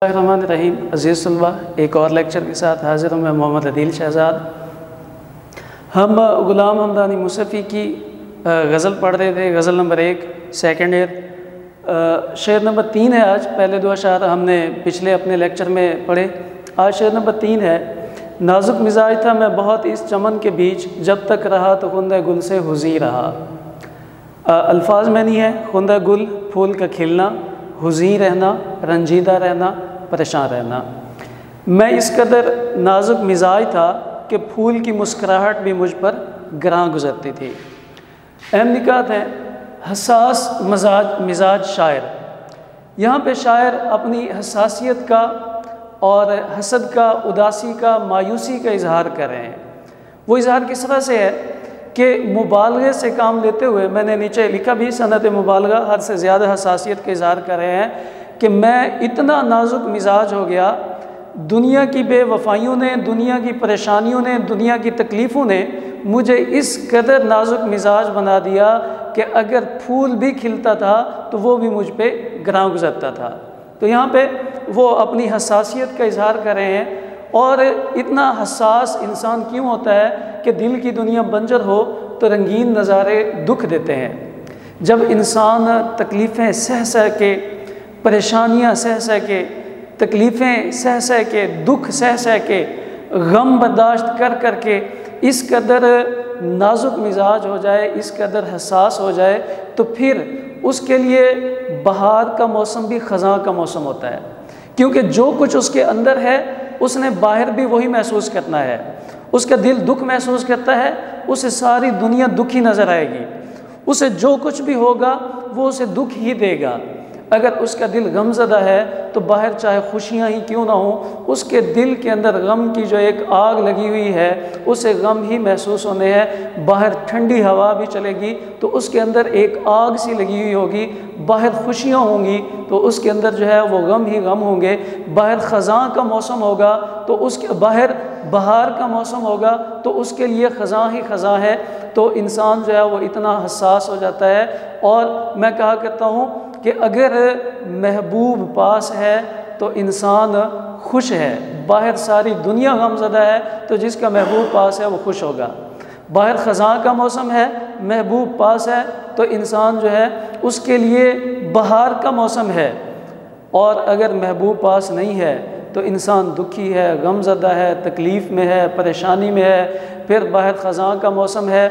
रहीम अज़ीज़ तलबा, एक और लेक्चर के साथ हाज़िर हूँ मैं मोहम्मद अदील शहज़ाद। हम ग़ुलाम हमदानी मुसफ़ी की गज़ल पढ़ रहे थे। गज़ल नंबर 1 सेकंड ईयर, शेर नंबर 3 है। आज पहले 2 अशार हमने पिछले अपने लेक्चर में पढ़े। आज शेर नंबर 3 है। नाजुक मिजाज था मैं बहुत इस चमन के बीच, जब तक रहा तो खुंदा गुल से हुज़ी रहा। अल्फाज में नहीं है, खुंदा गुल फूल का खिलना, हुज़ी रहना, रंजीदा रहना, परेशान रहना। मैं इस कदर नाजुक मिजाज था कि फूल की मुस्कुराहट भी मुझ पर गिरां गुजरती थी। अहम निकात हैं, हसास मिजाज शायर। यहाँ पे शायर अपनी हसासियत का और हसद का, उदासी का, मायूसी का इजहार कर रहे हैं। वो इजहार किस तरह से है कि मुबालगे से काम लेते हुए, मैंने नीचे लिखा भी, सनत मुबालगा हद से ज़्यादा हसासियत का इजहार कर रहे हैं कि मैं इतना नाजुक मिजाज हो गया, दुनिया की बेवफाइयों ने, दुनिया की परेशानियों ने, दुनिया की तकलीफ़ों ने मुझे इस कदर नाजुक मिजाज बना दिया कि अगर फूल भी खिलता था तो वो भी मुझ पे गिरां गुजरता था। तो यहाँ पे वो अपनी हसासियत का इजहार कर रहे हैं। और इतना हसास इंसान क्यों होता है कि दिल की दुनिया बंजर हो तो रंगीन नज़ारे दुख देते हैं। जब इंसान तकलीफ़ें सह सह के, परेशानियां सह सह के, तकलीफ़ें सह सह के, दुख सह सह के, गम बर्दाश्त कर कर के इस कदर नाजुक मिजाज हो जाए, इस कदर हसास हो जाए, तो फिर उसके लिए बहार का मौसम भी ख़ज़ां का मौसम होता है। क्योंकि जो कुछ उसके अंदर है उसने बाहर भी वही महसूस करना है। उसका दिल दुख महसूस करता है, उसे सारी दुनिया दुखी नज़र आएगी। उसे जो कुछ भी होगा वो उसे दुख ही देगा। अगर उसका दिल गमज़दा है तो बाहर चाहे खुशियाँ ही क्यों ना हो, उसके दिल के अंदर गम की जो एक आग लगी हुई है उसे गम ही महसूस होने हैं। बाहर ठंडी हवा भी चलेगी तो उसके अंदर एक आग सी लगी हुई होगी। बाहर खुशियाँ होंगी तो उसके अंदर जो है वो गम ही गम होंगे। बाहर ख़ज़ां का मौसम होगा तो उसके बाहर बहार का मौसम होगा तो उसके लिए ख़ज़ां ही ख़ज़ां है। तो इंसान जो है वो इतना हसास हो जाता है। और मैं कहा करता हूँ कि अगर महबूब पास है तो इंसान खुश है। बाहर सारी दुनिया गमज़दा है तो जिसका महबूब पास है वो खुश होगा। बाहर ख़ज़ां का मौसम है, महबूब पास है तो इंसान जो है उसके लिए बहार का मौसम है। और अगर महबूब पास नहीं है तो इंसान दुखी है, गमज़दा है, तकलीफ़ में है, परेशानी में है। फिर बाहर ख़ज़ां का मौसम है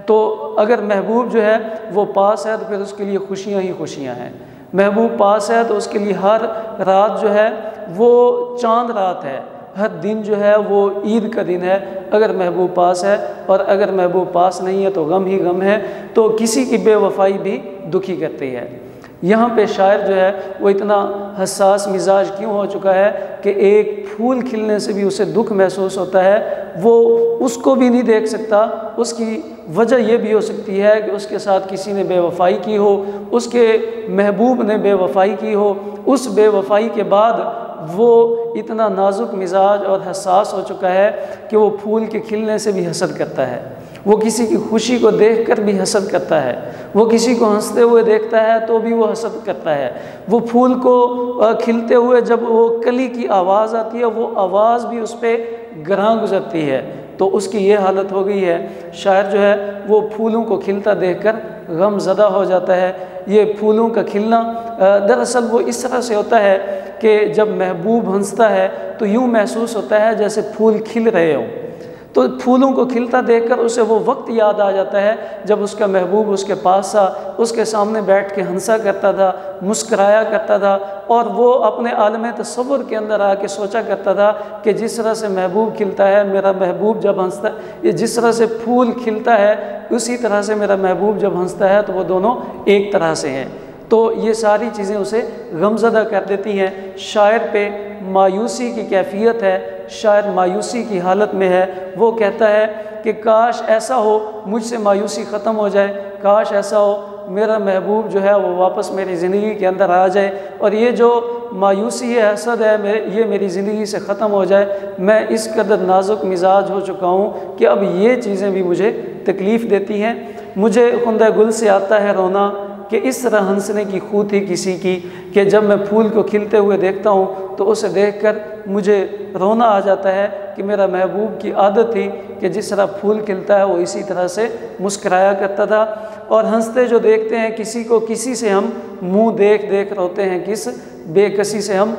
तो अगर महबूब जो है वो पास है तो फिर उसके लिए खुशियाँ ही खुशियाँ हैं। महबूब पास है तो उसके लिए हर रात जो है वो चांद रात है, हर दिन जो है वो ईद का दिन है अगर महबूब पास है। और अगर महबूब पास नहीं है तो गम ही गम है। तो किसी की बेवफाई भी दुखी करती है। यहाँ पे शायर जो है वो इतना हसास मिजाज क्यों हो चुका है कि एक फूल खिलने से भी उसे दुख महसूस होता है। वो उसको भी नहीं देख सकता। उसकी वजह ये भी हो सकती है कि उसके साथ किसी ने बेवफाई की हो, उसके महबूब ने बेवफाई की हो। उस बेवफाई के बाद वो इतना नाजुक मिजाज और हसास हो चुका है कि वो फूल के खिलने से भी हसद करता है। वो किसी की खुशी को देखकर भी हसद करता है। वो किसी को हंसते हुए देखता है तो भी वो हसद करता है। वो फूल को खिलते हुए जब वो कली की आवाज़ आती है वो आवाज़ भी उस पर गिरां गुजरती है। तो उसकी ये हालत हो गई है। शायर जो है वो फूलों को खिलता देखकर गमज़दा हो जाता है। ये फूलों का खिलना दरअसल वो इस तरह से होता है कि जब महबूब हंसता है तो यूँ महसूस होता है जैसे फूल खिल रहे हों। तो फूलों को खिलता देखकर उसे वो वक्त याद आ जाता है जब उसका महबूब उसके पास था, उसके सामने बैठ के हंसा करता था, मुस्कराया करता था। और वो अपने आलम तसव्वुर के अंदर आके सोचा करता था कि जिस तरह से महबूब खिलता है, मेरा महबूब जब हंसता है, ये जिस तरह से फूल खिलता है उसी तरह से मेरा महबूब जब हंसता है तो वो दोनों एक तरह से हैं। तो ये सारी चीज़ें उसे गमज़दा कर देती हैं। शायर पे मायूसी की कैफियत है, शायर मायूसी की हालत में है। वो कहता है कि काश ऐसा हो, मुझसे मायूसी ख़त्म हो जाए, काश ऐसा हो मेरा महबूब जो है वो वापस मेरी ज़िंदगी के अंदर आ जाए और ये जो मायूसी है, हसद है, ये मेरी ज़िंदगी से ख़त्म हो जाए। मैं इस कदर नाजुक मिजाज हो चुका हूँ कि अब ये चीज़ें भी मुझे तकलीफ़ देती हैं। मुझे खुंदा गुल से आता है रोना, कि इस तरह हंसने की खू थी किसी की कि जब मैं फूल को खिलते हुए देखता हूँ तो उसे देखकर मुझे रोना आ जाता है कि मेरा महबूब की आदत थी कि जिस तरह फूल खिलता है वो इसी तरह से मुस्कराया करता था। और हंसते जो देखते हैं किसी को, किसी से हम मुंह देख देख रोते हैं, किस बेकसी से हम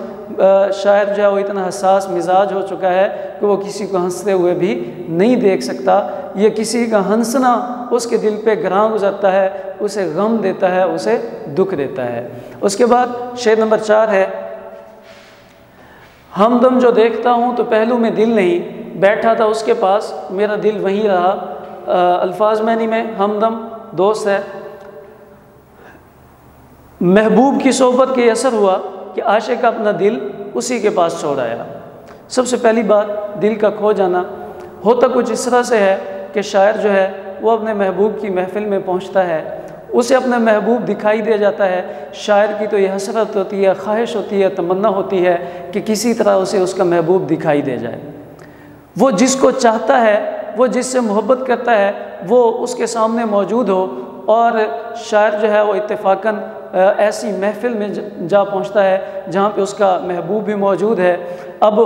शायर जो है वो इतना हसास मिजाज हो चुका है कि वो किसी को हंसते हुए भी नहीं देख सकता। ये किसी का हंसना उसके दिल पे ग्रां गुजरता है, उसे गम देता है, उसे दुख देता है। उसके बाद शेर नंबर 4 है, हमदम जो देखता हूँ तो पहलू में दिल नहीं, बैठा था उसके पास मेरा दिल वहीं रहा। अल्फाज मैनी में हमदम दोस्त है, महबूब की सोहबत के असर हुआ कि आशिक अपना दिल उसी के पास छोड़ आया। सबसे पहली बात, दिल का खो जाना होता कुछ इस तरह से है कि शायर जो है वो अपने महबूब की महफिल में पहुंचता है, उसे अपना महबूब दिखाई दे जाता है। शायर की तो ये हसरत होती है, ख्वाहिश होती है, तमन्ना होती है कि किसी तरह उसे उसका महबूब दिखाई दे जाए। वो जिसको चाहता है, वो जिससे मोहब्बत करता है, वो उसके सामने मौजूद हो। और शायर जो है वो इत्तेफाकन ऐसी महफिल में जा पहुंचता है जहाँ पे उसका महबूब भी मौजूद है। अब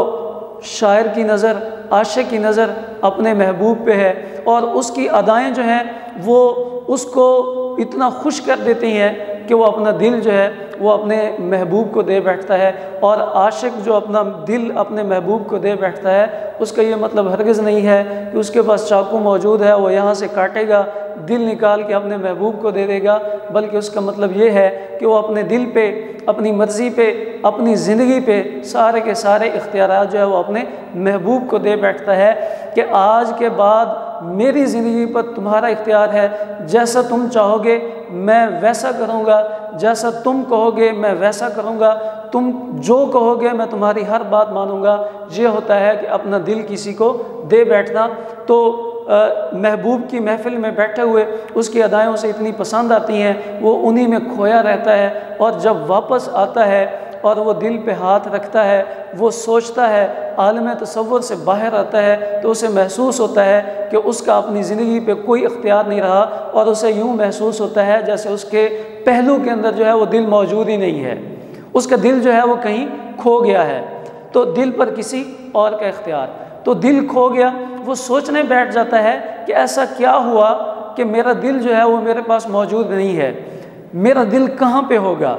शायर की नज़र, आशिक की नज़र अपने महबूब पे है और उसकी अदाएँ जो हैं वो उसको इतना खुश कर देती हैं कि वो अपना दिल जो है वो अपने महबूब को दे बैठता है। और आशिक जो अपना दिल अपने महबूब को दे बैठता है, उसका ये मतलब हरगिज़ नहीं है कि उसके पास चाकू मौजूद है, वो यहाँ से काटेगा, दिल निकाल के अपने महबूब को दे देगा, बल्कि उसका मतलब ये है कि वो अपने दिल पे, अपनी मर्ज़ी पे, अपनी ज़िंदगी पे सारे के सारे इख्तियारात जो है वो अपने महबूब को दे बैठता है कि आज के बाद मेरी ज़िंदगी पर तुम्हारा इख्तियार है, जैसा तुम चाहोगे मैं वैसा करूँगा, जैसा तुम कहोगे मैं वैसा करूँगा, तुम जो कहोगे मैं तुम्हारी हर बात मानूँगा। ये होता है कि अपना दिल किसी को दे बैठना। तो महबूब की महफिल में बैठे हुए उसकी अदाएँ उसे इतनी पसंद आती हैं, वो उन्हीं में खोया रहता है। और जब वापस आता है और वो दिल पे हाथ रखता है, वो सोचता है, आलम तसव्वुर से बाहर आता है, तो उसे महसूस होता है कि उसका अपनी ज़िंदगी पे कोई इख्तियार नहीं रहा और उसे यूँ महसूस होता है जैसे उसके पहलू के अंदर जो है वो दिल मौजूद ही नहीं है, उसका दिल जो है वो कहीं खो गया है। तो दिल पर किसी और का इख्तियार, तो दिल खो गया, वो सोचने बैठ जाता है कि ऐसा क्या हुआ कि मेरा दिल जो है वो मेरे पास मौजूद नहीं है, मेरा दिल कहाँ पे होगा,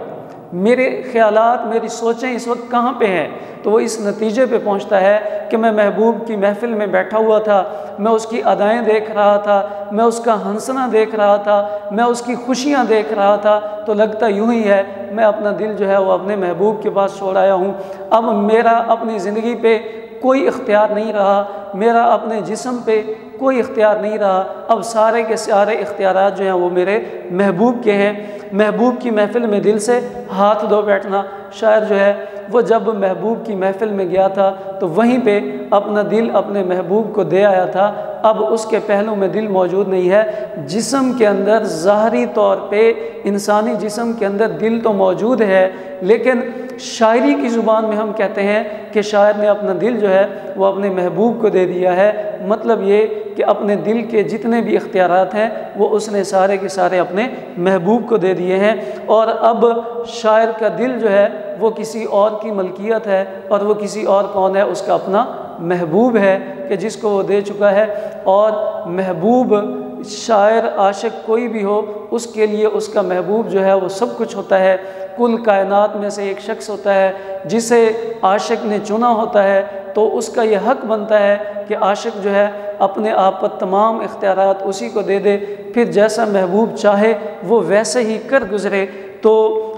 मेरे ख्यालात, मेरी सोचें इस वक्त कहाँ पे हैं। तो वो इस नतीजे पे पहुँचता है कि मैं महबूब की महफिल में बैठा हुआ था, मैं उसकी अदाएँ देख रहा था, मैं उसका हंसना देख रहा था, मैं उसकी खुशियाँ देख रहा था, तो लगता यूँ ही है मैं अपना दिल जो है वो अपने महबूब के पास छोड़ आया हूँ। अब मेरा अपनी ज़िंदगी पे कोई इख्तियार नहीं रहा, मेरा अपने जिस्म पे कोई इख्तियार नहीं रहा, अब सारे के सारे इख्तियारात जो हैं वो मेरे महबूब के हैं। महबूब की महफिल में दिल से हाथ धो बैठना, शायर जो है वो जब महबूब की महफिल में गया था तो वहीं पे अपना दिल अपने महबूब को दे आया था। अब उसके पहलू में दिल मौजूद नहीं है, जिस्म के अंदर ज़ाहरी तौर पे इंसानी जिस्म के अंदर दिल तो मौजूद है, लेकिन शायरी की ज़ुबान में हम कहते हैं कि शायर ने अपना दिल जो है वो अपने महबूब को दे दिया है। मतलब ये कि अपने दिल के जितने भी इख्तियारात हैं वो उसने सारे के सारे अपने महबूब को दे दिए हैं। और अब शायर का दिल जो है वो किसी और की मलकियत है, और वो किसी और कौन है, उसका अपना महबूब है कि जिसको वो दे चुका है। और महबूब, शायर, आशिक कोई भी हो, उसके लिए उसका महबूब जो है वो सब कुछ होता है। कुल कायनात में से एक शख्स होता है जिसे आशिक ने चुना होता है, तो उसका ये हक बनता है कि आशिक जो है अपने आप पर तमाम इख्तियारात उसी को दे दे, फिर जैसा महबूब चाहे वो वैसे ही कर गुज़रे। तो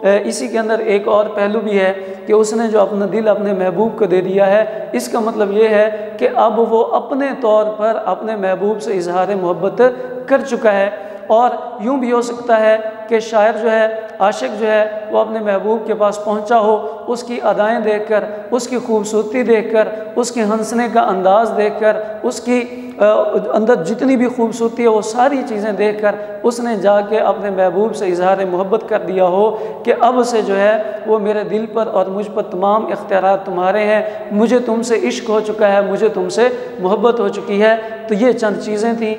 इसी के अंदर एक और पहलू भी है कि उसने जो अपना दिल अपने महबूब को दे दिया है, इसका मतलब ये है कि अब वो अपने तौर पर अपने महबूब से इजहार मोहब्बत कर चुका है। और यूँ भी हो सकता है कि शायर जो है, आशिक जो है, वो अपने महबूब के पास पहुंचा हो, उसकी अदाएँ देखकर, उसकी खूबसूरती देखकर, उसके हंसने का अंदाज़ देखकर, उसकी अंदर जितनी भी खूबसूरती है वो सारी चीज़ें देखकर उसने जाके अपने महबूब से इजहार मोहब्बत कर दिया हो कि अब से जो है वो मेरे दिल पर और मुझ पर तमाम इख्तियारात तुम्हारे हैं, मुझे तुमसे इश्क हो चुका है, मुझे तुमसे मोहब्बत हो चुकी है। तो ये चंद चीज़ें थी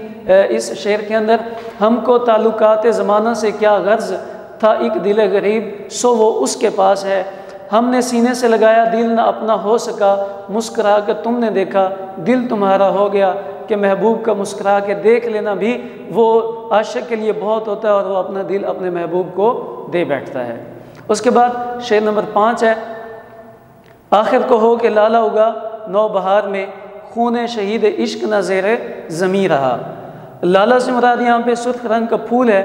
इस शेर के अंदर। हमको ताल्लुकात ज़माना से क्या गर्ज़, था एक दिल गरीब सो वो उसके पास है। हमने सीने से लगाया दिल न अपना हो सका, मुस्कुरा कर तुमने देखा दिल तुम्हारा हो गया, कि महबूब का मुस्कुरा के देख लेना भी वो आशिक के लिए बहुत होता है और वो अपना दिल अपने महबूब को दे बैठता है। उसके बाद शेर नंबर 5 है, आखिर को हो के लाला उगा नौ बहार में, खून शहीद इश्क न ज़ेरे ज़मी रहा। लाला से मुराद यहाँ पे सुर्ख रंग का फूल है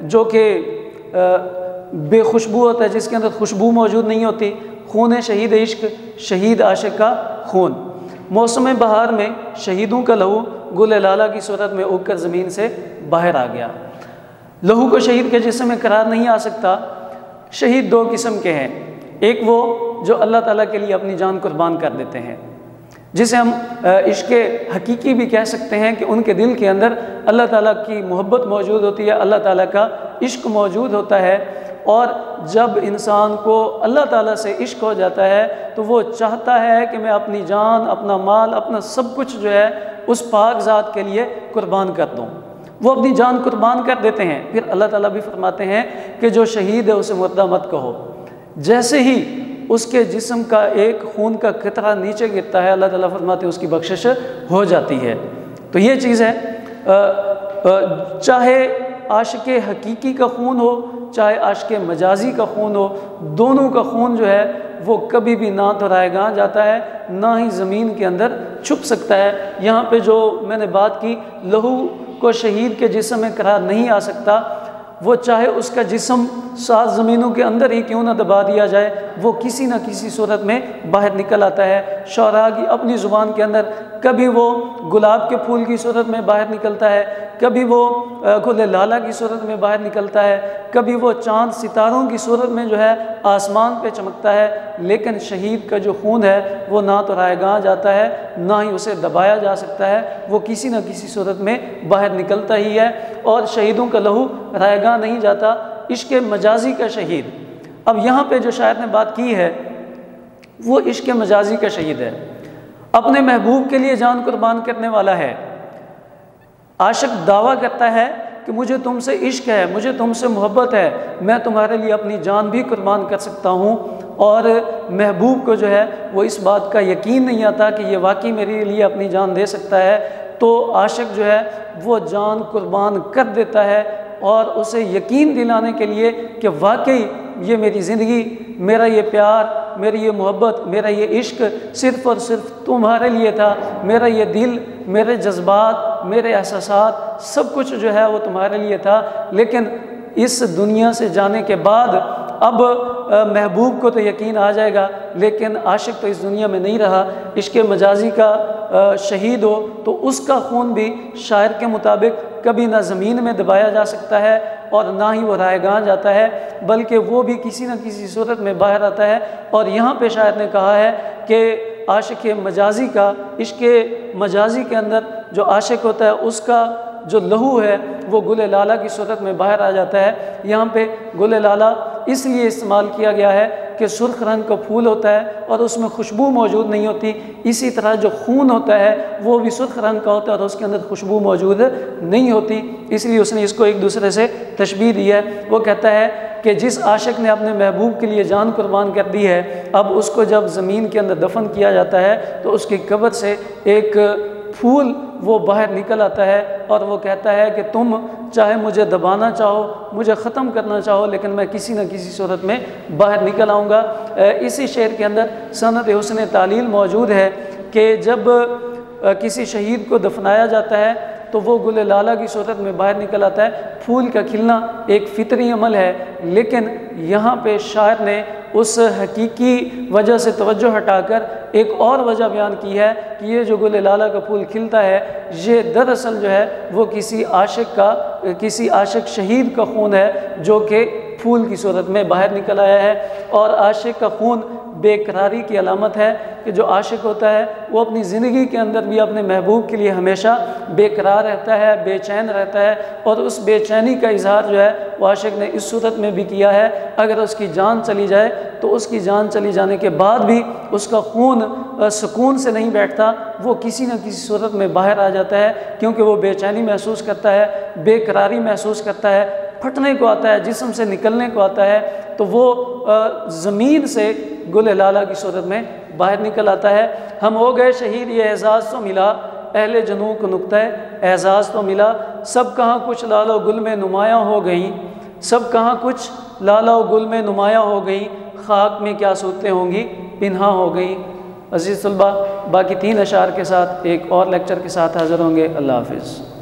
जो कि बेखुशबू होता है, जिसके अंदर खुशबू मौजूद नहीं होती। खून शहीद इश्क, शहीद आशिक का खून। मौसम बहार में शहीदों का लहू गुल लाला की सूरत में उगकर ज़मीन से बाहर आ गया। लहू को शहीद के जिस्म में करार नहीं आ सकता। शहीद दो किस्म के हैं, एक वो जो अल्लाह ताला के लिए अपनी जान कुर्बान कर देते हैं, जिसे हम इश्क हकीकी भी कह सकते हैं कि उनके दिल के अंदर अल्लाह ताला की मोहब्बत मौजूद होती है, अल्लाह ताला का इश्क मौजूद होता है। और जब इंसान को अल्लाह ताला से इश्क हो जाता है तो वो चाहता है कि मैं अपनी जान, अपना माल, अपना सब कुछ जो है उस पाक ज़ात के लिए कुर्बान कर दूँ। वो अपनी जान कुर्बान कर देते हैं। फिर अल्लाह ताला भी फरमाते हैं कि जो शहीद है उसे मुर्दा मत कहो। जैसे ही उसके जिस्म का एक खून का कतरा नीचे गिरता है, अल्लाह ताला फरमाते हैं उसकी बख्शिश हो जाती है। तो ये चीज़ है, चाहे आशिक हकीकी का खून हो, चाहे आशिक मजाजी का खून हो, दोनों का खून जो है वो कभी भी ना तो रायगां जाता है, ना ही ज़मीन के अंदर छुप सकता है। यहाँ पे जो मैंने बात की, लहू को शहीद के जिस्म में करार नहीं आ सकता। वो चाहे उसका जिस्म 7 ज़मीनों के अंदर ही क्यों ना दबा दिया जाए, वो किसी न किसी सूरत में बाहर निकल आता है। शौरा की अपनी ज़ुबान के अंदर कभी वो गुलाब के फूल की सूरत में बाहर निकलता है, कभी वो गुल लाला की सूरत में बाहर निकलता है, कभी वो चाँद सितारों की सूरत में जो है आसमान पे चमकता है। लेकिन शहीद का जो खून है वो ना तो रायगां जाता है, ना ही उसे दबाया जा सकता है, वो किसी न किसी सूरत में बाहर निकलता ही है। और शहीदों का लहू रायगां नहीं जाता। इश्क मजाजी का शहीद, अब यहाँ पे जो शायर ने बात की है वो इश्क मजाजी का शहीद है, अपने महबूब के लिए जान कुर्बान करने वाला है। आशिक दावा करता है कि मुझे तुमसे इश्क है, मुझे तुमसे मोहब्बत है, मैं तुम्हारे लिए अपनी जान भी कुर्बान कर सकता हूँ। और महबूब को जो है वो इस बात का यकीन नहीं आता कि ये वाकई मेरे लिए अपनी जान दे सकता है, तो आशिक जो है वो जान कुर्बान कर देता है और उसे यकीन दिलाने के लिए कि वाकई ये मेरी ज़िंदगी, मेरा ये प्यार, मेरी ये मोहब्बत, मेरा ये इश्क सिर्फ़ और सिर्फ तुम्हारे लिए था। मेरा ये दिल, मेरे जज्बात, मेरे एहसासात सब कुछ जो है वो तुम्हारे लिए था। लेकिन इस दुनिया से जाने के बाद अब महबूब को तो यकीन आ जाएगा, लेकिन आशिक तो इस दुनिया में नहीं रहा। इश्क मजाजी का शहीद हो तो उसका खून भी शायर के मुताबिक कभी ना ज़मीन में दबाया जा सकता है और ना ही वो रायगां जाता है, बल्कि वो भी किसी न किसी सूरत में बाहर आता है। और यहाँ पे शायर ने कहा है कि आशिक मजाजी का, इश्क मजाजी के अंदर जो आशिक होता है उसका जो लहू है वो गुल लाला की सूरत में बाहर आ जाता है। यहाँ पे गुल लाला इसलिए इस्तेमाल किया गया है कि सुर्ख रंग का फूल होता है और उसमें खुशबू मौजूद नहीं होती। इसी तरह जो खून होता है वो भी सुर्ख रंग का होता है और उसके अंदर खुशबू मौजूद नहीं होती, इसलिए उसने इसको एक दूसरे से तशबीह दी है। वो कहता है कि जिस आशिक ने अपने महबूब के लिए जान कुर्बान कर दी है, अब उसको जब ज़मीन के अंदर दफन किया जाता है तो उसकी कब्र से एक फूल वो बाहर निकल आता है और वो कहता है कि तुम चाहे मुझे दबाना चाहो, मुझे ख़त्म करना चाहो, लेकिन मैं किसी न किसी सूरत में बाहर निकल आऊँगा। इसी शेर के अंदर सनद हुस्न तालील मौजूद है कि जब किसी शहीद को दफनाया जाता है तो वो गुल लाला की सूरत में बाहर निकल आता है। फूल का खिलना एक फितरी अमल है, लेकिन यहाँ पे शायर ने उस हकीकी वजह से तवज्जो हटाकर एक और वजह बयान की है कि ये जो गुल लाला का फूल खिलता है ये दरअसल जो है वो किसी आशिक शहीद का खून है जो कि फूल की सूरत में बाहर निकल आया है। और आशिक का खून बेकरारी की अलामत है कि जो आशिक होता है वो अपनी ज़िंदगी के अंदर भी अपने महबूब के लिए हमेशा बेकरार रहता है, बेचैन रहता है। और उस बेचैनी का इजहार जो है वो आशिक ने इस सूरत में भी किया है, अगर उसकी जान चली जाए तो उसकी जान चली जाने के बाद भी उसका खून सुकून से नहीं बैठता, वो किसी न किसी सूरत में बाहर आ जाता है, क्योंकि वो बेचैनी महसूस करता है, बेकरारी महसूस करता है। फटने को आता है, जिस्म से निकलने को आता है, तो वो ज़मीन से गुल लाला की सूरत में बाहर निकल आता है। हम हो गए शहीद, ये एजाज़ तो मिला, अहले जनू को नुक्ता एजाज़ तो मिला। सब कहाँ कुछ लालो गुल में नुमायाँ हो गई, सब कहाँ कुछ लालो गुल में नुमायाँ हो गई, खाक में क्या सूरतें होंगी पिन्हा हो गई। अज़ीज़ तलबा, बाकी 3 अशार के साथ एक और लेक्चर के साथ हाज़िर होंगे। अल्लाह हाफ़िज़।